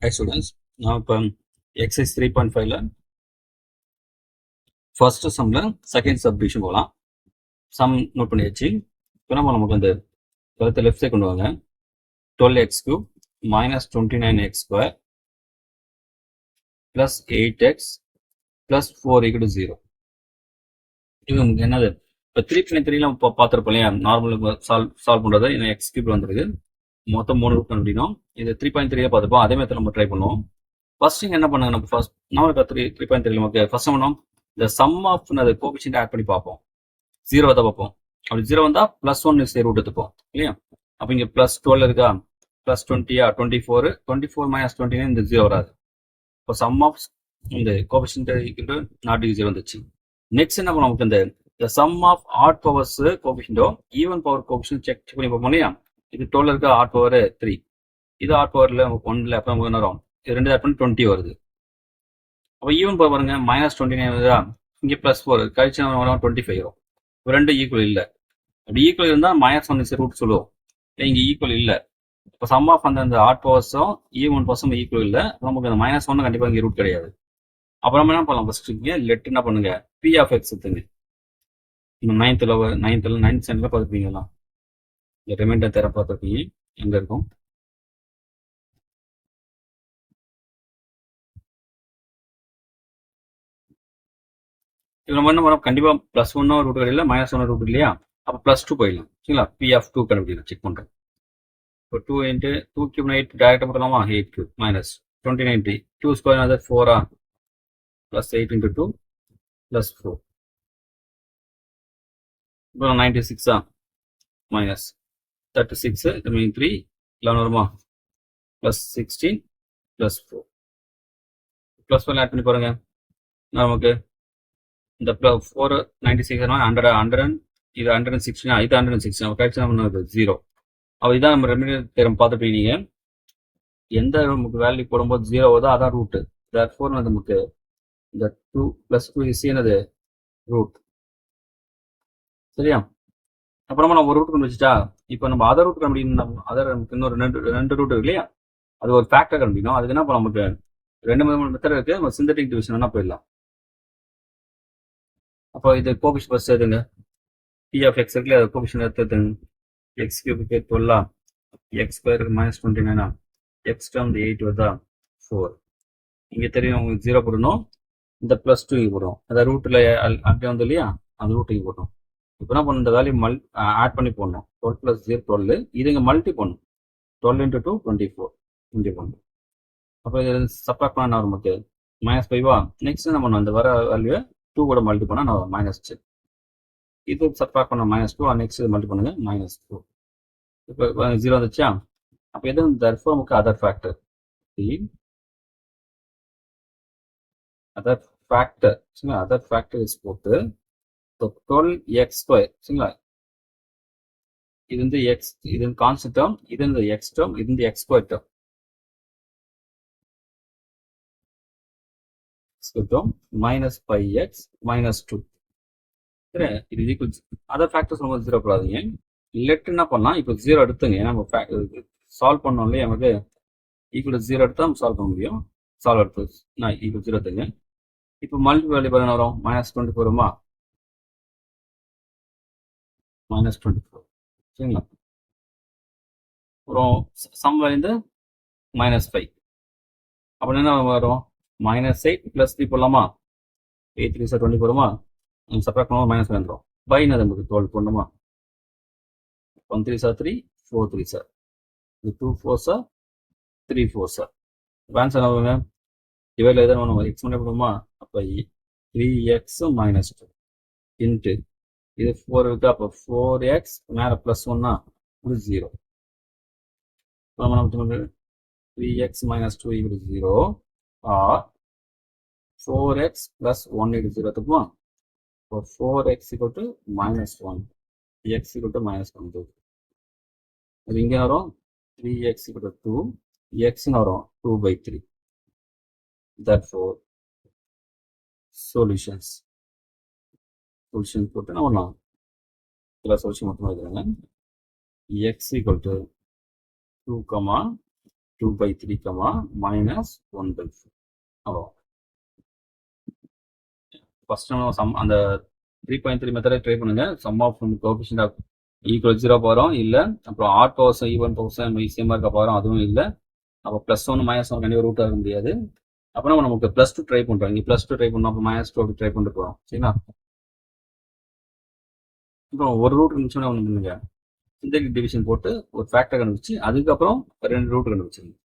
Hi students, now exercise 3.5ல first sumல second subdivision போகலாம். sum note பண்ணியாச்சு. இப்போ நமக்கு அந்த கருத்தை லெஃப்ட் சைட் கொண்டு வாங்க. 12x cube minus 29x square plus 8x plus 4 equal to 0. இது நமக்கு என்னது? இப்போ 3.3ல பார்த்துருப்போம் இல்லையா, நார்மல் சால்வ் பண்ணுறது இன்னும் எக்ஸ் கியூப் வந்துருக்கு. மொத்தம் 3 ரூட் கண்டுபிடிக்கணும். இது 3.3ல பார்த்துப்போம். அதே மாதிரி நம்ம ட்ரை பண்ணுவோம். ஃபர்ஸ்ட் இங்கே என்ன பண்ணுங்க, நம்ம ஃபர்ஸ்ட் நம்ம 3.3 நமக்கு ஃபர்ஸ்ட் பண்ணோம் இந்த சம் ஆஃப் கோபிஷியன்ட் ஆட் பண்ணி பார்ப்போம். 0 தான் பார்ப்போம். அப்படி 0 வந்தால் +1 இஸ் ரூட் எடுத்துப்போம் இல்லையா. அப்போ இங்கே +12 இருக்கா, +20 24 24 - 29 இந்த 0 வராது. இப்போ சம் ஆஃப் இந்த கோபிஷியன்ட் நாட் 0 வந்துச்சு. நெக்ஸ்ட் என்ன பண்ணுவோம், இந்த சம் ஆஃப் ஆட் பவர்ஸ் கோபிஷியன்டோ ஈவன் பவர் கோபிஷியன்ட் செக் பண்ணி பார்ப்போம் இல்லையா. இது 12 இருக்கா, ஆட் பவர் 3, இது ஆட் பவரில் 1ல் அப்போ நமக்கு என்ன வரும், இது 2 ஆட் பண்ணி 20 வருது. அப்போ ஈவன் பவர் பாருங்க, -29 வருதா, இங்கே +4 கழிச்சு 25 வரும். இப்போ 2 ஈக்குவல் இல்லை. அப்படி ஈக்குவல் இருந்தால் -1 இஸ் ரூட் சொல்லுவோம். இங்கே ஈக்குவல் இல்லை. இப்போ சம் ஆஃப் அந்த ஆட் பவர்ஸும் ஈவன் பவர்ஸும் ஈக்குவல் இல்லை. நமக்கு அந்த -1 கண்டிப்பாக இங்கே ரூட் கிடையாது. அப்புறம் என்ன பண்ணலாம், ஃபர்ஸ்ட் இங்கே லெட் என்ன பண்ணுங்க, பி ஆஃப் எக்ஸ் எடுத்துங்க. இந்த 9th ஸ்டாண்டர்டில் பார்த்துப்பீங்களா, இந்த ரிமைண்டர் தேர பார்த்துருப்பீங்க, எங்கே இருக்கும். இப்போ நம்ம என்ன பண்ணோம், கண்டிப்பாக +1 ரூட் கிடையாது, -1 ரூட் இல்லையா. அப்போ +2 போயிடலாம் சரிங்களா. பி ஆஃப் 2 கண்டுபிடிக்கலாம், செக் பண்ணுறேன். இப்போ 2 × 2 cube 8 டேரெக்டாக போடலாமா, 8 cube minus 29 2 ஸ்கொயர் அது 4 + 8 × 2 + 4. இப்போ 96 minus 36 remaining 3 11 வருமா, +16 +4 +1 ஆட் பண்ணி பாருங்க. நமக்கு இந்த 4 96 100 இது 116 இது 116 நம்ம கழிச்சு என்ன பண்ணுறது 0. அப்போ இதான் நம்ம ரெமிடியல் தேரம் பார்த்துட்டீங்க. எந்த நமக்கு வேல்யூ போடும்போது 0 வருதோ அதான் ரூட்டு. தேர்ஃபோர் நமக்கு இந்த 2 + 2 இஸ் என்னது, ரூட். சரியா. அப்புறமா நம்ம ஒரு ரூட் கண்டுபிடிச்சிட்டா, இப்போ நம்ம அதர் ரூட் கண்டுபிடிக்கணும். அதர் நமக்கு இன்னொரு ரெண்டு ரூட் இருக்கு இல்லையா, அது ஒரு ஃபேக்டர் கண்டுபிடிக்கணும். அதுக்கு என்ன இப்போ நமக்கு 2 மெத்தட் இருக்கு. நம்ம சிந்தட்டிக் டிவிஷன் வேணா போயிடலாம். அப்போ இது கோபிஷன் ஃபர்ஸ்ட் எதுங்க, பி ஆஃப் எக்ஸ் இருக்குல்ல, அது கோபிஷன் எடுத்துங்க. எக்ஸ் கியூபுக்கு 12 எக்ஸ் ஸ்கொயருக்கு -29 எக்ஸ் டேர்ம் 8 வருதா 4. இங்கே தெரியும் உங்களுக்கு 0 போடணும், இந்த +2 இங்கே போடும். அதாவது ரூட்டில் அப்படியே வந்து இல்லையா, அந்த ரூட் இங்கே போடணும். இப்போ என்ன பண்ணணும், இந்த வேல்யூ ஆட் பண்ணி போடணும். 12 + 0 12, இது இங்கே மல்டி பண்ணணும். 12 × 2 24 இங்கே பண்ணணும். அப்போ இது சப்ராக்ட் பண்ணால் என்ன வரும், நமக்கு -5 நெக்ஸ்ட் என்ன பண்ணணும், இந்த வர வேல்யூவை 2 கூட மல்டி பண்ணால் நான் -6. இது சப்ராக்ட் பண்ண -2, நெக்ஸ்ட் இது மல்டி பண்ணுங்க -4. இப்போ 0 வந்துச்சா. அப்போ எது therefore நமக்கு அதர் ஃபேக்டர், அதர் ஃபேக்டர் சரிங்களா. அதர் ஃபேக்டர் இஸ் போட்டு 12x ஸ்கொயர் சரிங்களா. இது வந்து எக்ஸ், இது கான்ஸ்டன்ட் டேர்ம், இது இந்த எக்ஸ் டேர்ம், இது இந்த X square term. Term -5x -2 சரி. இது ஈக்குவல் அதர் ஃபேக்டர் சொல்லும்போது 0 போடாதீங்க. லெட் என்ன பண்ணலாம், இப்போ 0 எடுத்துங்க. ஏன்னா நம்ம சால்வ் பண்ணோம் இல்லையா, நமக்கு ஈக்குவல் 0 எடுத்து நம்ம சால்வ் பண்ண முடியும். சால்வ் எடுத்து நான் ஈக்குவல் 0 எடுத்துங்க. இப்போ மல்டி வேல்யூ பண்ண வரும் -24 வருமா, -24 சரிங்களா. அப்புறம் சம் வேல்யூ -5. அப்போ என்ன வரும், -8 + 3 போடலாமா, 8 3 சார் 24 வருமா, சப்ராக்ட் பண்ணுவோம் -5 வந்துடும். பை என்ன நமக்கு 12 போடணுமா, 1 3 சார் 3 4 3 சார், இது 2 4 சார் 3 4 சார். ஆன்சர் ஆகுங்க, டிவைடில் எதாவது நம்ம எக்ஸ் பண்ண போடுமா. அப்போ 3x -2 இன்ட்டு இது 4 இருக்கு. அப்போ 4x மேலே +1 இது 0. நம்ம 3x -2 = 0 or 4x + 1 = 0 எடுத்துப்போம். இப்போ 4x = -1 x = -1. அது இங்கே வரும் 3x = 2 x வரும் 2/3. therefore சொல்யூஷன் போட்டு என்ன பண்ணலாம், இதில் சொல்யூஷன் மட்டும் எழுதுறாங்க. x = 2, 2/3 minus 1/4 அவ்வளோ. ஃபர்ஸ்ட் சம் அந்த 3.3 மெத்தடை ட்ரை பண்ணுங்க. Sum of coefficient of equal 0 போகிறோம் இல்லை, அப்புறம் ஆட் பவர்ஸ் ஈவன் பவர்ஸ் சேமாக இருக்க போகிறோம், அதுவும் இல்லை. அப்போ +1 -1 கண்டிப்பாக ரூட் ஆக முடியாது. அப்புறம் நமக்கு +2 ட்ரை பண்ணுறோம். இங்கே +2 ட்ரை பண்ணோம், அப்போ -2 அப்படி ட்ரை பண்ணிட்டு போகிறோம். சரிங்களா? அப்புறம் ஒரு ரூட் இருந்துச்சுன்னா ஒன்று பண்ணுங்க, சிந்தடிக் டிவிஷன் போட்டு ஒரு ஃபேக்டர் கண்டுபிடிச்சு அதுக்கப்புறம் 2 ரூட் கண்டுபிடிச்சிருங்க.